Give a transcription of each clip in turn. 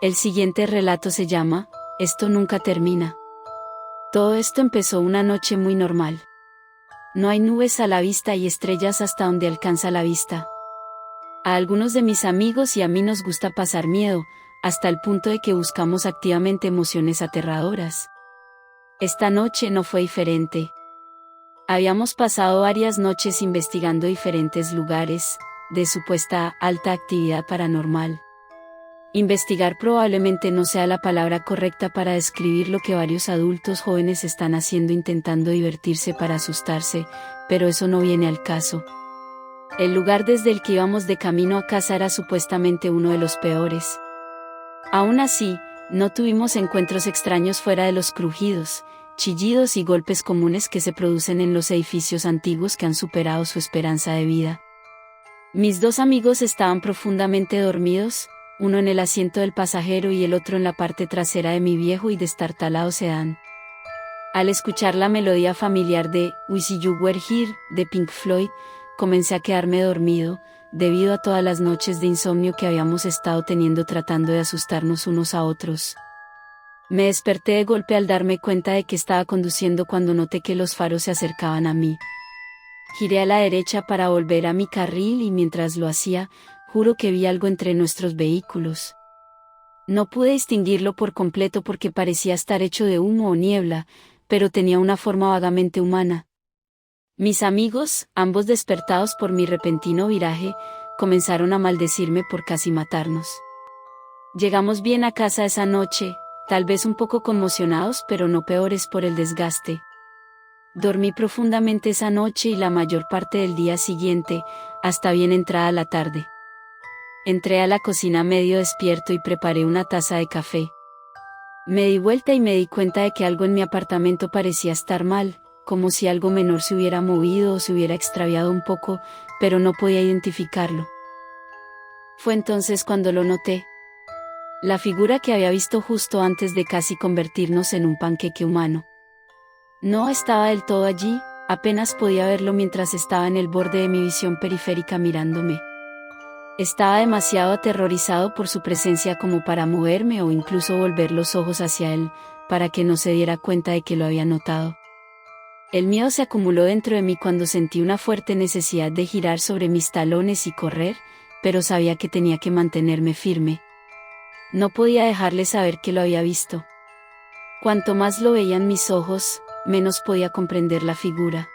El siguiente relato se llama, Esto nunca termina. Todo esto empezó una noche muy normal. No hay nubes a la vista y estrellas hasta donde alcanza la vista. A algunos de mis amigos y a mí nos gusta pasar miedo, hasta el punto de que buscamos activamente emociones aterradoras. Esta noche no fue diferente. Habíamos pasado varias noches investigando diferentes lugares, de supuesta alta actividad paranormal. Investigar probablemente no sea la palabra correcta para describir lo que varios adultos jóvenes están haciendo intentando divertirse para asustarse, pero eso no viene al caso. El lugar desde el que íbamos de camino a casa era supuestamente uno de los peores. Aún así, no tuvimos encuentros extraños fuera de los crujidos, chillidos y golpes comunes que se producen en los edificios antiguos que han superado su esperanza de vida. Mis dos amigos estaban profundamente dormidos, uno en el asiento del pasajero y el otro en la parte trasera de mi viejo y destartalado sedán. Al escuchar la melodía familiar de Wish You Were Here de Pink Floyd, comencé a quedarme dormido, debido a todas las noches de insomnio que habíamos estado teniendo tratando de asustarnos unos a otros. Me desperté de golpe al darme cuenta de que estaba conduciendo cuando noté que los faros se acercaban a mí. Giré a la derecha para volver a mi carril y mientras lo hacía, juro que vi algo entre nuestros vehículos. No pude distinguirlo por completo porque parecía estar hecho de humo o niebla, pero tenía una forma vagamente humana. Mis amigos, ambos despertados por mi repentino viraje, comenzaron a maldecirme por casi matarnos. Llegamos bien a casa esa noche, tal vez un poco conmocionados pero no peores por el desgaste. Dormí profundamente esa noche y la mayor parte del día siguiente, hasta bien entrada la tarde. Entré a la cocina medio despierto y preparé una taza de café. Me di vuelta y me di cuenta de que algo en mi apartamento parecía estar mal, como si algo menor se hubiera movido o se hubiera extraviado un poco, pero no podía identificarlo. Fue entonces cuando lo noté. La figura que había visto justo antes de casi convertirnos en un panqueque humano. No estaba del todo allí, apenas podía verlo mientras estaba en el borde de mi visión periférica mirándome. Estaba demasiado aterrorizado por su presencia como para moverme o incluso volver los ojos hacia él, para que no se diera cuenta de que lo había notado. El miedo se acumuló dentro de mí cuando sentí una fuerte necesidad de girar sobre mis talones y correr, pero sabía que tenía que mantenerme firme. No podía dejarle saber que lo había visto. Cuanto más lo veían mis ojos, menos podía comprender la figura.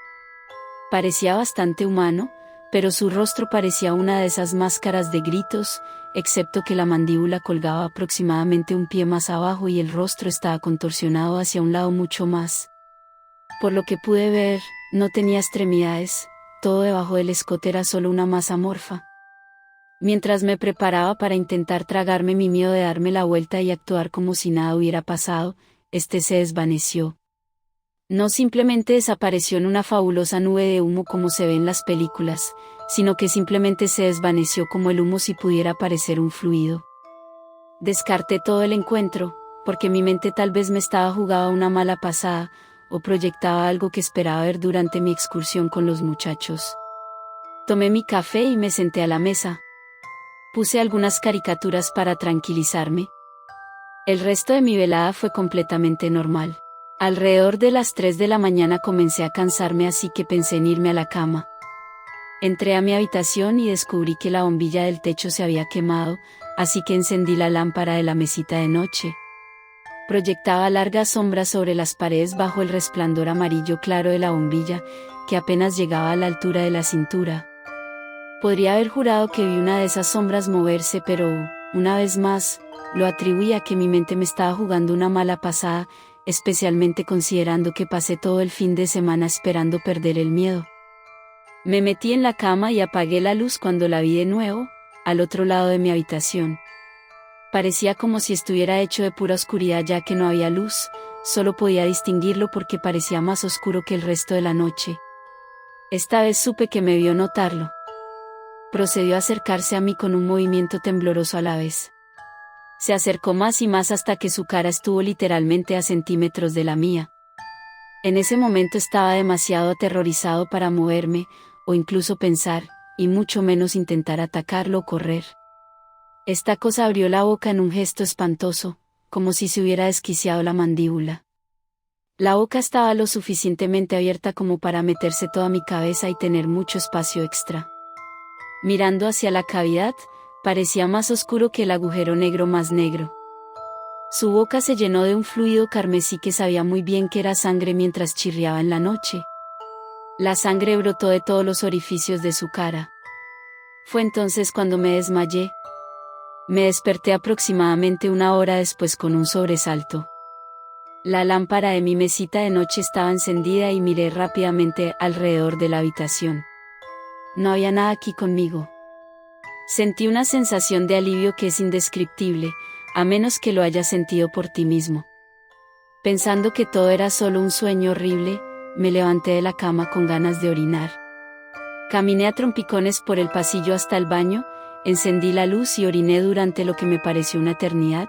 Parecía bastante humano, pero su rostro parecía una de esas máscaras de gritos, excepto que la mandíbula colgaba aproximadamente un pie más abajo y el rostro estaba contorsionado hacia un lado mucho más. Por lo que pude ver, no tenía extremidades, todo debajo del escote era solo una masa amorfa. Mientras me preparaba para intentar tragarme mi miedo de darme la vuelta y actuar como si nada hubiera pasado, este se desvaneció. No simplemente desapareció en una fabulosa nube de humo como se ve en las películas, sino que simplemente se desvaneció como el humo si pudiera parecer un fluido. Descarté todo el encuentro, porque mi mente tal vez me estaba jugando una mala pasada, o proyectaba algo que esperaba ver durante mi excursión con los muchachos. Tomé mi café y me senté a la mesa. Puse algunas caricaturas para tranquilizarme. El resto de mi velada fue completamente normal. Alrededor de las 3 de la mañana comencé a cansarme, así que pensé en irme a la cama. Entré a mi habitación y descubrí que la bombilla del techo se había quemado, así que encendí la lámpara de la mesita de noche. Proyectaba largas sombras sobre las paredes bajo el resplandor amarillo claro de la bombilla, que apenas llegaba a la altura de la cintura. Podría haber jurado que vi una de esas sombras moverse, pero, una vez más, lo atribuí a que mi mente me estaba jugando una mala pasada, especialmente considerando que pasé todo el fin de semana esperando perder el miedo. Me metí en la cama y apagué la luz cuando la vi de nuevo, al otro lado de mi habitación. Parecía como si estuviera hecho de pura oscuridad ya que no había luz, solo podía distinguirlo porque parecía más oscuro que el resto de la noche. Esta vez supe que me vio notarlo. Procedió a acercarse a mí con un movimiento tembloroso a la vez. Se acercó más y más hasta que su cara estuvo literalmente a centímetros de la mía. En ese momento estaba demasiado aterrorizado para moverme, o incluso pensar, y mucho menos intentar atacarlo o correr. Esta cosa abrió la boca en un gesto espantoso, como si se hubiera desquiciado la mandíbula. La boca estaba lo suficientemente abierta como para meterse toda mi cabeza y tener mucho espacio extra. Mirando hacia la cavidad, parecía más oscuro que el agujero negro más negro. Su boca se llenó de un fluido carmesí que sabía muy bien que era sangre mientras chirriaba en la noche. La sangre brotó de todos los orificios de su cara. Fue entonces cuando me desmayé. Me desperté aproximadamente una hora después con un sobresalto. La lámpara de mi mesita de noche estaba encendida y miré rápidamente alrededor de la habitación. No había nada aquí conmigo. Sentí una sensación de alivio que es indescriptible, a menos que lo hayas sentido por ti mismo. Pensando que todo era solo un sueño horrible, me levanté de la cama con ganas de orinar. Caminé a trompicones por el pasillo hasta el baño, encendí la luz y oriné durante lo que me pareció una eternidad.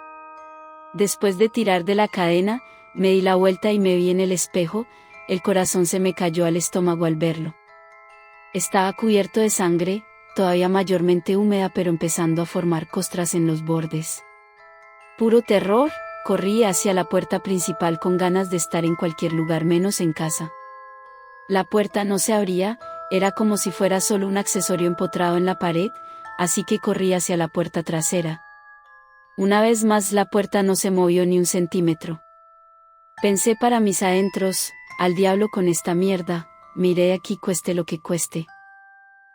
Después de tirar de la cadena, me di la vuelta y me vi en el espejo, el corazón se me cayó al estómago al verlo. Estaba cubierto de sangre, todavía mayormente húmeda pero empezando a formar costras en los bordes. Puro terror, corrí hacia la puerta principal con ganas de estar en cualquier lugar menos en casa. La puerta no se abría, era como si fuera solo un accesorio empotrado en la pared, así que corrí hacia la puerta trasera. Una vez más la puerta no se movió ni un centímetro. Pensé para mis adentros, al diablo con esta mierda, miré aquí cueste lo que cueste.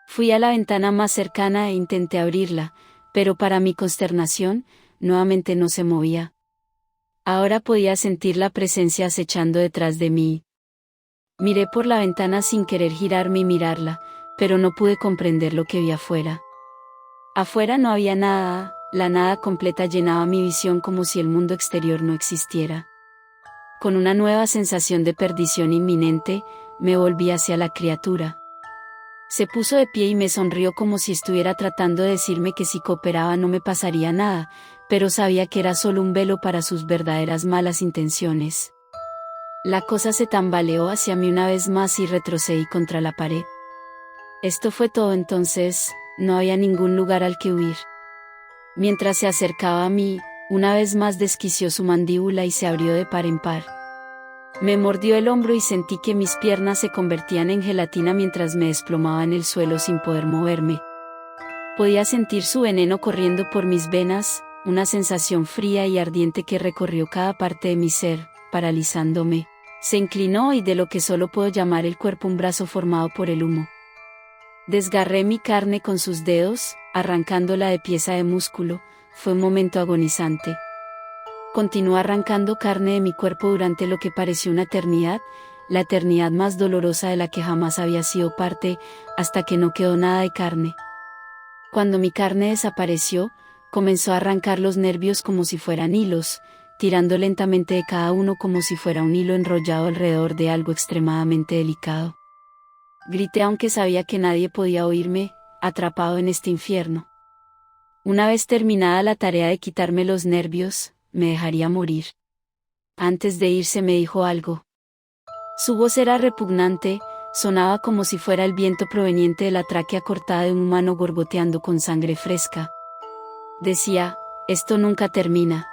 Fui a la ventana más cercana e intenté abrirla, pero para mi consternación, nuevamente no se movía. Ahora podía sentir la presencia acechando detrás de mí. Miré por la ventana sin querer girarme y mirarla, pero no pude comprender lo que vi afuera. Afuera no había nada, la nada completa llenaba mi visión como si el mundo exterior no existiera. Con una nueva sensación de perdición inminente, me volví hacia la criatura. Se puso de pie y me sonrió como si estuviera tratando de decirme que si cooperaba no me pasaría nada, pero sabía que era solo un velo para sus verdaderas malas intenciones. La cosa se tambaleó hacia mí una vez más y retrocedí contra la pared. Esto fue todo entonces, no había ningún lugar al que huir. Mientras se acercaba a mí, una vez más desquició su mandíbula y se abrió de par en par. Me mordió el hombro y sentí que mis piernas se convertían en gelatina mientras me desplomaba en el suelo sin poder moverme. Podía sentir su veneno corriendo por mis venas, una sensación fría y ardiente que recorrió cada parte de mi ser, paralizándome. Se inclinó y de lo que solo puedo llamar el cuerpo un brazo formado por el humo. Desgarré mi carne con sus dedos, arrancándola de pieza de músculo, fue un momento agonizante. Continuó arrancando carne de mi cuerpo durante lo que pareció una eternidad, la eternidad más dolorosa de la que jamás había sido parte, hasta que no quedó nada de carne. Cuando mi carne desapareció, comenzó a arrancar los nervios como si fueran hilos, tirando lentamente de cada uno como si fuera un hilo enrollado alrededor de algo extremadamente delicado. Grité aunque sabía que nadie podía oírme, atrapado en este infierno. Una vez terminada la tarea de quitarme los nervios, me dejaría morir. Antes de irse me dijo algo. Su voz era repugnante, sonaba como si fuera el viento proveniente de la tráquea cortada de un humano gorgoteando con sangre fresca. Decía, esto nunca termina.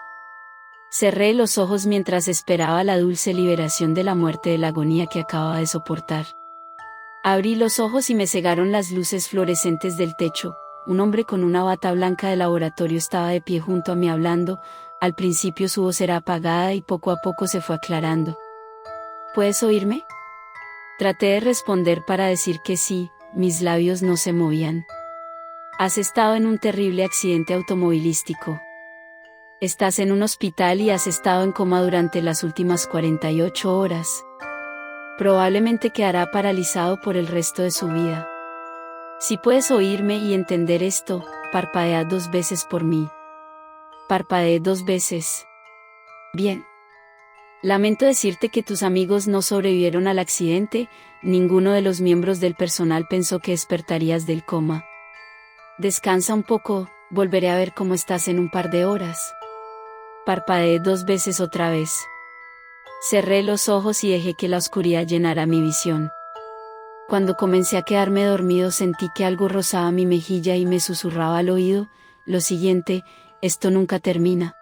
Cerré los ojos mientras esperaba la dulce liberación de la muerte de la agonía que acababa de soportar. Abrí los ojos y me cegaron las luces fluorescentes del techo. Un hombre con una bata blanca de laboratorio estaba de pie junto a mí hablando. Al principio su voz era apagada y poco a poco se fue aclarando. ¿Puedes oírme? Traté de responder para decir que sí, mis labios no se movían. Has estado en un terrible accidente automovilístico. Estás en un hospital y has estado en coma durante las últimas 48 horas. Probablemente quedará paralizado por el resto de su vida. Si puedes oírme y entender esto, parpadea 2 veces por mí. Parpadeé 2 veces. Bien. Lamento decirte que tus amigos no sobrevivieron al accidente, ninguno de los miembros del personal pensó que despertarías del coma. Descansa un poco, volveré a ver cómo estás en un par de horas. Parpadeé 2 veces otra vez. Cerré los ojos y dejé que la oscuridad llenara mi visión. Cuando comencé a quedarme dormido sentí que algo rozaba mi mejilla y me susurraba al oído, Lo siguiente, esto nunca termina.